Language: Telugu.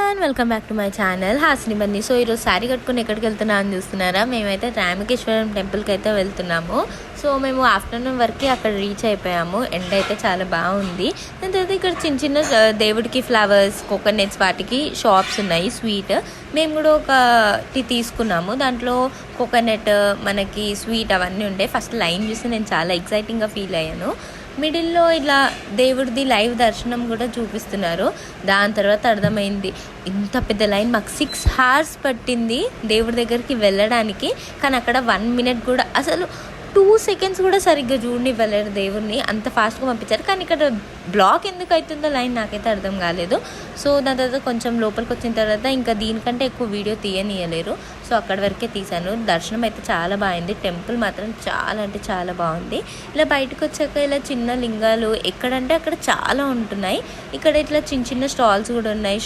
Everyone welcome back to my channel Hasini Bunny. So ఈరోజు శారీ కట్టుకుని ఎక్కడికి వెళ్తున్నా అని చూస్తున్నారా? మేమైతే రామకేశ్వరం టెంపుల్కి అయితే వెళ్తున్నాము. సో మేము ఆఫ్టర్నూన్ వరకు అక్కడ రీచ్ అయిపోయాము. ఎండ అయితే చాలా బాగుంది. దాని తర్వాత ఇక్కడ చిన్న చిన్న దేవుడికి ఫ్లవర్స్, కోకోనట్స్ వాటికి షాప్స్ ఉన్నాయి. స్వీట్ మేము కూడా ఒకటి తీసుకున్నాము. దాంట్లో కోకోనట్, మనకి స్వీట్ అవన్నీ ఉండే. ఫస్ట్ లైన్ చూసి నేను చాలా ఎక్సైటింగ్గా ఫీల్ అయ్యాను. మిడిల్లో ఇలా దేవుడిది లైవ్ దర్శనం కూడా చూపిస్తున్నారు. దాని తర్వాత అర్థమైంది, ఇంత పెద్ద లైన్ మాకు 6 hours పట్టింది దేవుడి దగ్గరికి వెళ్ళడానికి. కానీ అక్కడ 1 minute కూడా, అసలు 2 seconds కూడా సరిగ్గా చూడనివ్వలేరు దేవుడిని, అంత ఫాస్ట్గా పంపించారు. కానీ ఇక్కడ బ్లాక్ ఎందుకు అవుతుందో లైన్ నాకైతే అర్థం కాలేదు. సో దాని తర్వాత కొంచెం లోపలికి వచ్చిన తర్వాత ఇంకా దీనికంటే ఎక్కువ వీడియో తీయనియలేరు. సో అక్కడి వరకే తీశాను. దర్శనం అయితే చాలా బాగుంది. టెంపుల్ మాత్రం చాలా అంటే చాలా బాగుంది. ఇలా బయటకు వచ్చాక ఇలా చిన్న లింగాలు ఎక్కడంటే అక్కడ చాలా ఉంటున్నాయి. ఇక్కడ ఇట్లా చిన్న చిన్న స్టాల్స్ కూడా ఉన్నాయి.